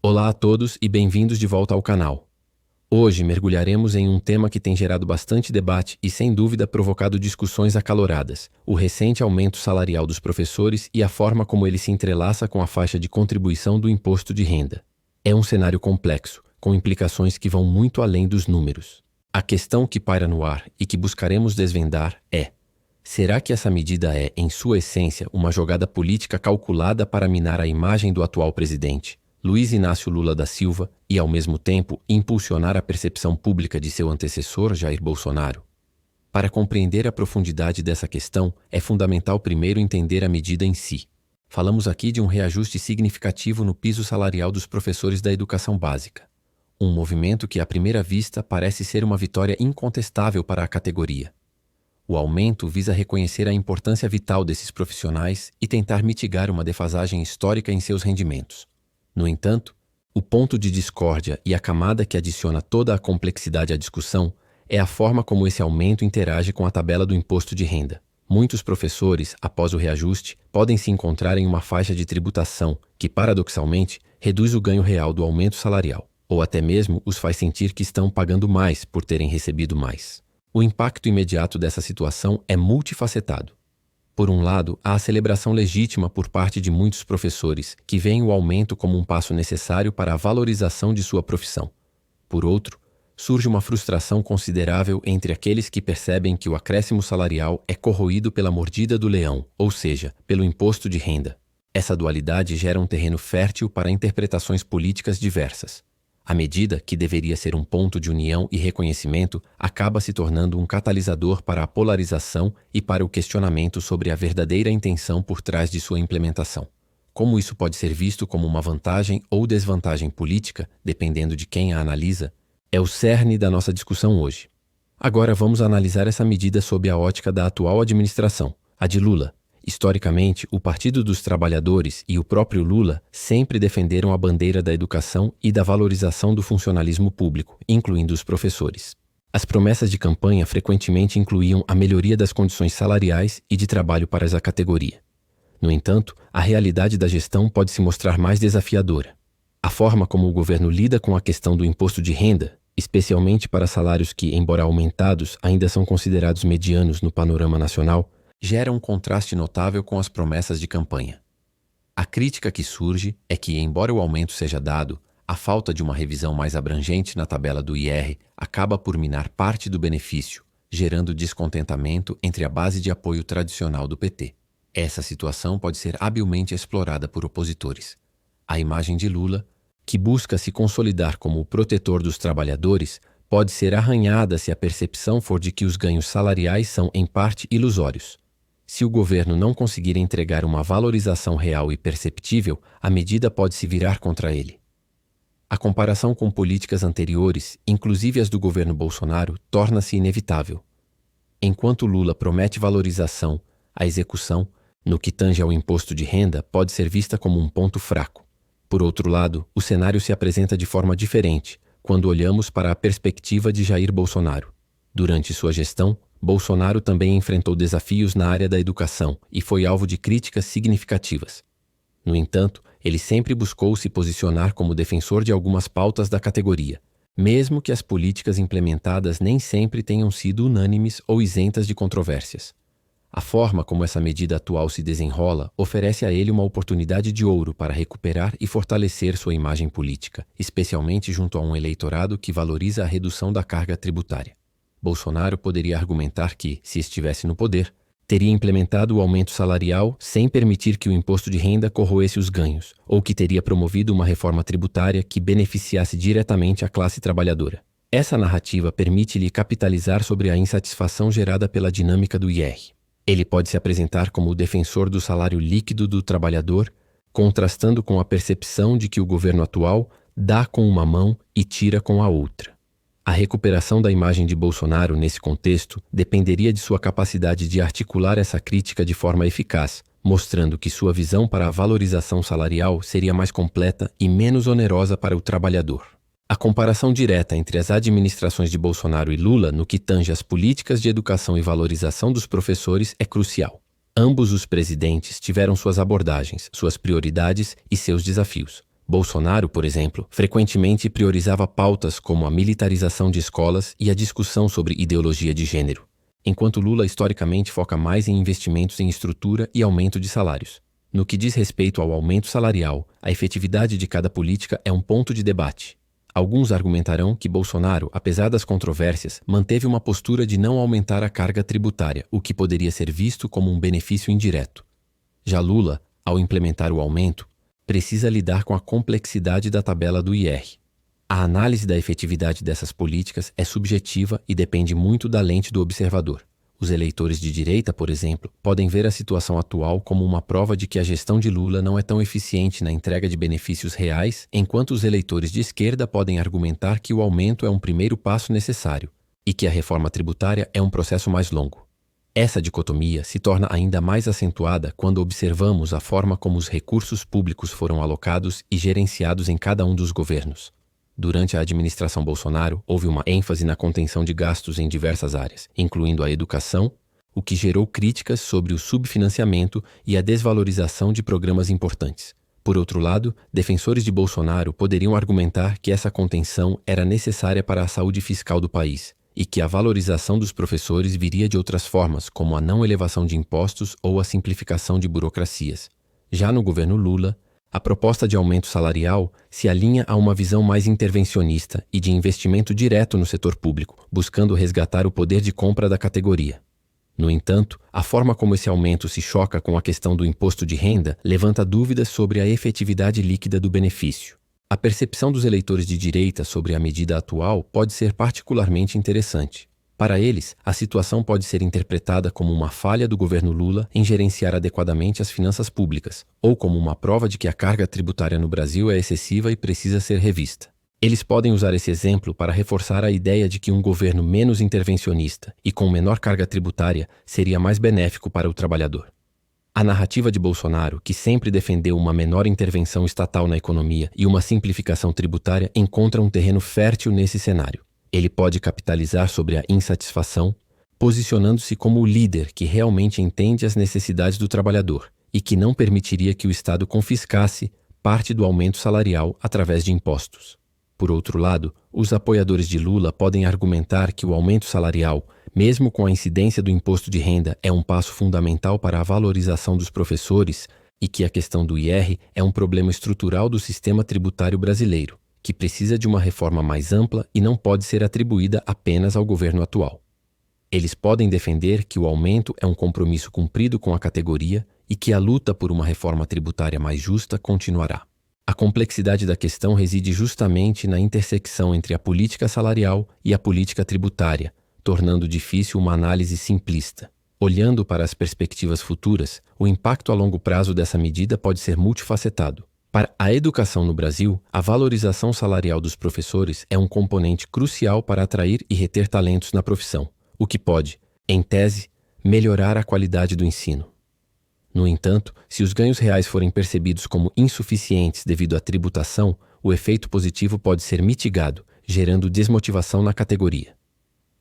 Olá a todos e bem-vindos de volta ao canal. Hoje mergulharemos em um tema que tem gerado bastante debate e, sem dúvida, provocado discussões acaloradas: o recente aumento salarial dos professores e a forma como ele se entrelaça com a faixa de contribuição do imposto de renda. É um cenário complexo, com implicações que vão muito além dos números. A questão que paira no ar e que buscaremos desvendar é: será que essa medida é, em sua essência, uma jogada política calculada para minar a imagem do atual presidente, Luiz Inácio Lula da Silva, e, ao mesmo tempo, impulsionar a percepção pública de seu antecessor, Jair Bolsonaro? Para compreender a profundidade dessa questão, é fundamental primeiro entender a medida em si. Falamos aqui de um reajuste significativo no piso salarial dos professores da educação básica. Um movimento que, à primeira vista, parece ser uma vitória incontestável para a categoria. O aumento visa reconhecer a importância vital desses profissionais e tentar mitigar uma defasagem histórica em seus rendimentos. No entanto, o ponto de discórdia e a camada que adiciona toda a complexidade à discussão é a forma como esse aumento interage com a tabela do imposto de renda. Muitos professores, após o reajuste, podem se encontrar em uma faixa de tributação que, paradoxalmente, reduz o ganho real do aumento salarial, ou até mesmo os faz sentir que estão pagando mais por terem recebido mais. O impacto imediato dessa situação é multifacetado. Por um lado, há a celebração legítima por parte de muitos professores, que veem o aumento como um passo necessário para a valorização de sua profissão. Por outro, surge uma frustração considerável entre aqueles que percebem que o acréscimo salarial é corroído pela mordida do leão, ou seja, pelo imposto de renda. Essa dualidade gera um terreno fértil para interpretações políticas diversas. A medida, que deveria ser um ponto de união e reconhecimento, acaba se tornando um catalisador para a polarização e para o questionamento sobre a verdadeira intenção por trás de sua implementação. Como isso pode ser visto como uma vantagem ou desvantagem política, dependendo de quem a analisa, é o cerne da nossa discussão hoje. Agora vamos analisar essa medida sob a ótica da atual administração, a de Lula. Historicamente, o Partido dos Trabalhadores e o próprio Lula sempre defenderam a bandeira da educação e da valorização do funcionalismo público, incluindo os professores. As promessas de campanha frequentemente incluíam a melhoria das condições salariais e de trabalho para essa categoria. No entanto, a realidade da gestão pode se mostrar mais desafiadora. A forma como o governo lida com a questão do imposto de renda, especialmente para salários que, embora aumentados, ainda são considerados medianos no panorama nacional, gera um contraste notável com as promessas de campanha. A crítica que surge é que, embora o aumento seja dado, a falta de uma revisão mais abrangente na tabela do IR acaba por minar parte do benefício, gerando descontentamento entre a base de apoio tradicional do PT. Essa situação pode ser habilmente explorada por opositores. A imagem de Lula, que busca se consolidar como o protetor dos trabalhadores, pode ser arranhada se a percepção for de que os ganhos salariais são, em parte, ilusórios. Se o governo não conseguir entregar uma valorização real e perceptível, a medida pode se virar contra ele. A comparação com políticas anteriores, inclusive as do governo Bolsonaro, torna-se inevitável. Enquanto Lula promete valorização, a execução, no que tange ao imposto de renda, pode ser vista como um ponto fraco. Por outro lado, o cenário se apresenta de forma diferente quando olhamos para a perspectiva de Jair Bolsonaro. Durante sua gestão, Bolsonaro também enfrentou desafios na área da educação e foi alvo de críticas significativas. No entanto, ele sempre buscou se posicionar como defensor de algumas pautas da categoria, mesmo que as políticas implementadas nem sempre tenham sido unânimes ou isentas de controvérsias. A forma como essa medida atual se desenrola oferece a ele uma oportunidade de ouro para recuperar e fortalecer sua imagem política, especialmente junto a um eleitorado que valoriza a redução da carga tributária. Bolsonaro poderia argumentar que, se estivesse no poder, teria implementado o aumento salarial sem permitir que o imposto de renda corroesse os ganhos, ou que teria promovido uma reforma tributária que beneficiasse diretamente a classe trabalhadora. Essa narrativa permite-lhe capitalizar sobre a insatisfação gerada pela dinâmica do IR. Ele pode se apresentar como o defensor do salário líquido do trabalhador, contrastando com a percepção de que o governo atual dá com uma mão e tira com a outra. A recuperação da imagem de Bolsonaro nesse contexto dependeria de sua capacidade de articular essa crítica de forma eficaz, mostrando que sua visão para a valorização salarial seria mais completa e menos onerosa para o trabalhador. A comparação direta entre as administrações de Bolsonaro e Lula no que tange às políticas de educação e valorização dos professores é crucial. Ambos os presidentes tiveram suas abordagens, suas prioridades e seus desafios. Bolsonaro, por exemplo, frequentemente priorizava pautas como a militarização de escolas e a discussão sobre ideologia de gênero, enquanto Lula historicamente foca mais em investimentos em estrutura e aumento de salários. No que diz respeito ao aumento salarial, a efetividade de cada política é um ponto de debate. Alguns argumentarão que Bolsonaro, apesar das controvérsias, manteve uma postura de não aumentar a carga tributária, o que poderia ser visto como um benefício indireto. Já Lula, ao implementar o aumento, precisa lidar com a complexidade da tabela do IR. A análise da efetividade dessas políticas é subjetiva e depende muito da lente do observador. Os eleitores de direita, por exemplo, podem ver a situação atual como uma prova de que a gestão de Lula não é tão eficiente na entrega de benefícios reais, enquanto os eleitores de esquerda podem argumentar que o aumento é um primeiro passo necessário e que a reforma tributária é um processo mais longo. Essa dicotomia se torna ainda mais acentuada quando observamos a forma como os recursos públicos foram alocados e gerenciados em cada um dos governos. Durante a administração Bolsonaro, houve uma ênfase na contenção de gastos em diversas áreas, incluindo a educação, o que gerou críticas sobre o subfinanciamento e a desvalorização de programas importantes. Por outro lado, defensores de Bolsonaro poderiam argumentar que essa contenção era necessária para a saúde fiscal do país e que a valorização dos professores viria de outras formas, como a não elevação de impostos ou a simplificação de burocracias. Já no governo Lula, a proposta de aumento salarial se alinha a uma visão mais intervencionista e de investimento direto no setor público, buscando resgatar o poder de compra da categoria. No entanto, a forma como esse aumento se choca com a questão do imposto de renda levanta dúvidas sobre a efetividade líquida do benefício. A percepção dos eleitores de direita sobre a medida atual pode ser particularmente interessante. Para eles, a situação pode ser interpretada como uma falha do governo Lula em gerenciar adequadamente as finanças públicas, ou como uma prova de que a carga tributária no Brasil é excessiva e precisa ser revista. Eles podem usar esse exemplo para reforçar a ideia de que um governo menos intervencionista e com menor carga tributária seria mais benéfico para o trabalhador. A narrativa de Bolsonaro, que sempre defendeu uma menor intervenção estatal na economia e uma simplificação tributária, encontra um terreno fértil nesse cenário. Ele pode capitalizar sobre a insatisfação, posicionando-se como o líder que realmente entende as necessidades do trabalhador e que não permitiria que o Estado confiscasse parte do aumento salarial através de impostos. Por outro lado, os apoiadores de Lula podem argumentar que o aumento salarial, mesmo com a incidência do imposto de renda, é um passo fundamental para a valorização dos professores e que a questão do IR é um problema estrutural do sistema tributário brasileiro, que precisa de uma reforma mais ampla e não pode ser atribuída apenas ao governo atual. Eles podem defender que o aumento é um compromisso cumprido com a categoria e que a luta por uma reforma tributária mais justa continuará. A complexidade da questão reside justamente na intersecção entre a política salarial e a política tributária, tornando difícil uma análise simplista. Olhando para as perspectivas futuras, o impacto a longo prazo dessa medida pode ser multifacetado. Para a educação no Brasil, a valorização salarial dos professores é um componente crucial para atrair e reter talentos na profissão, o que pode, em tese, melhorar a qualidade do ensino. No entanto, se os ganhos reais forem percebidos como insuficientes devido à tributação, o efeito positivo pode ser mitigado, gerando desmotivação na categoria.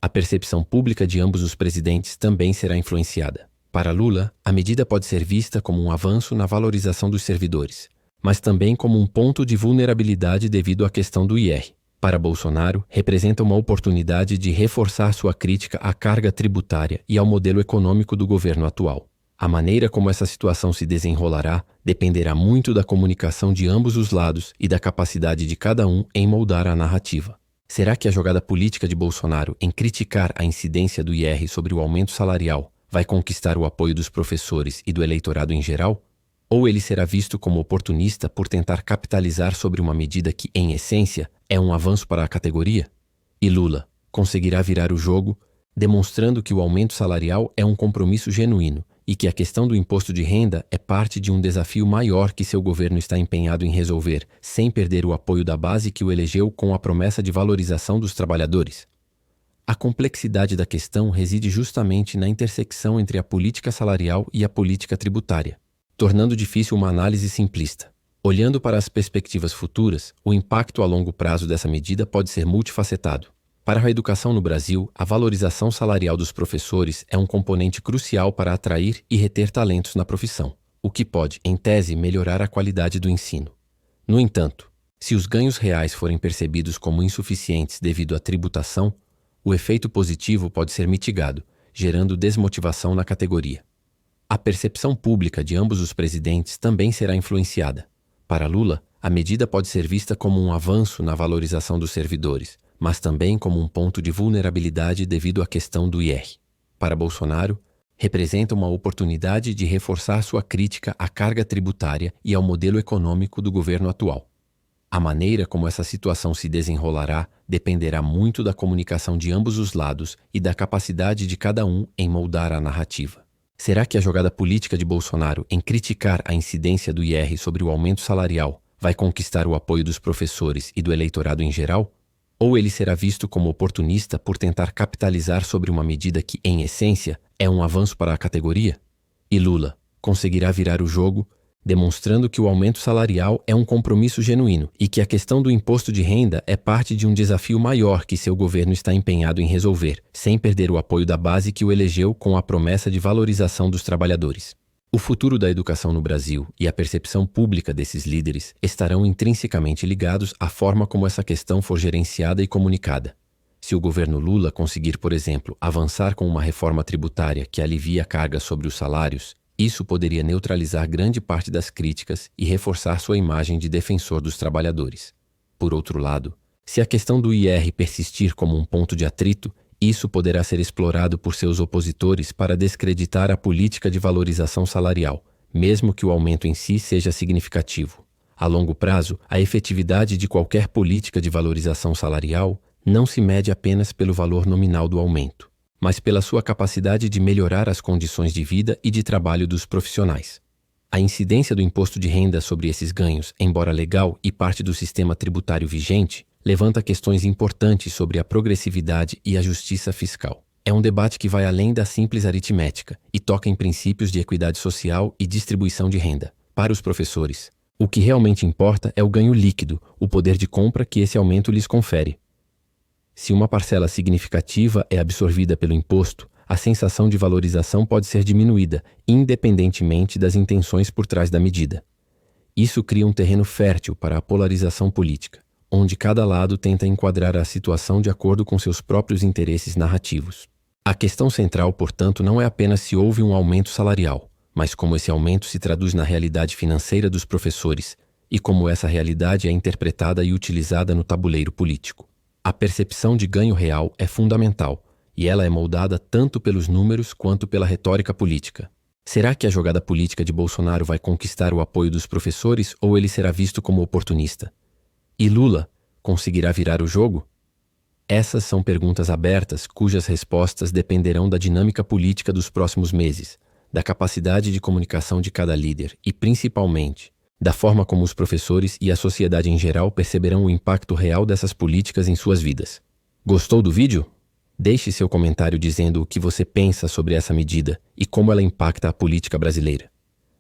A percepção pública de ambos os presidentes também será influenciada. Para Lula, a medida pode ser vista como um avanço na valorização dos servidores, mas também como um ponto de vulnerabilidade devido à questão do IR. Para Bolsonaro, representa uma oportunidade de reforçar sua crítica à carga tributária e ao modelo econômico do governo atual. A maneira como essa situação se desenrolará dependerá muito da comunicação de ambos os lados e da capacidade de cada um em moldar a narrativa. Será que a jogada política de Bolsonaro em criticar a incidência do IR sobre o aumento salarial vai conquistar o apoio dos professores e do eleitorado em geral? Ou ele será visto como oportunista por tentar capitalizar sobre uma medida que, em essência, é um avanço para a categoria? E Lula conseguirá virar o jogo, demonstrando que o aumento salarial é um compromisso genuíno e que a questão do imposto de renda é parte de um desafio maior que seu governo está empenhado em resolver, sem perder o apoio da base que o elegeu com a promessa de valorização dos trabalhadores? A complexidade da questão reside justamente na intersecção entre a política salarial e a política tributária, tornando difícil uma análise simplista. Olhando para as perspectivas futuras, o impacto a longo prazo dessa medida pode ser multifacetado. Para a educação no Brasil, a valorização salarial dos professores é um componente crucial para atrair e reter talentos na profissão, o que pode, em tese, melhorar a qualidade do ensino. No entanto, se os ganhos reais forem percebidos como insuficientes devido à tributação, o efeito positivo pode ser mitigado, gerando desmotivação na categoria. A percepção pública de ambos os presidentes também será influenciada. Para Lula, a medida pode ser vista como um avanço na valorização dos servidores, mas também como um ponto de vulnerabilidade devido à questão do IR. Para Bolsonaro, representa uma oportunidade de reforçar sua crítica à carga tributária e ao modelo econômico do governo atual. A maneira como essa situação se desenrolará dependerá muito da comunicação de ambos os lados e da capacidade de cada um em moldar a narrativa. Será que a jogada política de Bolsonaro em criticar a incidência do IR sobre o aumento salarial vai conquistar o apoio dos professores e do eleitorado em geral? Ou ele será visto como oportunista por tentar capitalizar sobre uma medida que, em essência, é um avanço para a categoria? E Lula conseguirá virar o jogo, demonstrando que o aumento salarial é um compromisso genuíno e que a questão do imposto de renda é parte de um desafio maior que seu governo está empenhado em resolver, sem perder o apoio da base que o elegeu com a promessa de valorização dos trabalhadores. O futuro da educação no Brasil e a percepção pública desses líderes estarão intrinsecamente ligados à forma como essa questão for gerenciada e comunicada. Se o governo Lula conseguir, por exemplo, avançar com uma reforma tributária que alivie a carga sobre os salários, isso poderia neutralizar grande parte das críticas e reforçar sua imagem de defensor dos trabalhadores. Por outro lado, se a questão do IR persistir como um ponto de atrito, isso poderá ser explorado por seus opositores para descreditar a política de valorização salarial, mesmo que o aumento em si seja significativo. A longo prazo, a efetividade de qualquer política de valorização salarial não se mede apenas pelo valor nominal do aumento, mas pela sua capacidade de melhorar as condições de vida e de trabalho dos profissionais. A incidência do imposto de renda sobre esses ganhos, embora legal e parte do sistema tributário vigente, levanta questões importantes sobre a progressividade e a justiça fiscal. É um debate que vai além da simples aritmética e toca em princípios de equidade social e distribuição de renda. Para os professores, o que realmente importa é o ganho líquido, o poder de compra que esse aumento lhes confere. Se uma parcela significativa é absorvida pelo imposto, a sensação de valorização pode ser diminuída, independentemente das intenções por trás da medida. Isso cria um terreno fértil para a polarização política, onde cada lado tenta enquadrar a situação de acordo com seus próprios interesses narrativos. A questão central, portanto, não é apenas se houve um aumento salarial, mas como esse aumento se traduz na realidade financeira dos professores e como essa realidade é interpretada e utilizada no tabuleiro político. A percepção de ganho real é fundamental, e ela é moldada tanto pelos números quanto pela retórica política. Será que a jogada política de Bolsonaro vai conquistar o apoio dos professores ou ele será visto como oportunista? E Lula conseguirá virar o jogo? Essas são perguntas abertas cujas respostas dependerão da dinâmica política dos próximos meses, da capacidade de comunicação de cada líder e, principalmente, da forma como os professores e a sociedade em geral perceberão o impacto real dessas políticas em suas vidas. Gostou do vídeo? Deixe seu comentário dizendo o que você pensa sobre essa medida e como ela impacta a política brasileira.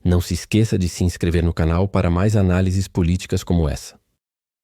Não se esqueça de se inscrever no canal para mais análises políticas como essa.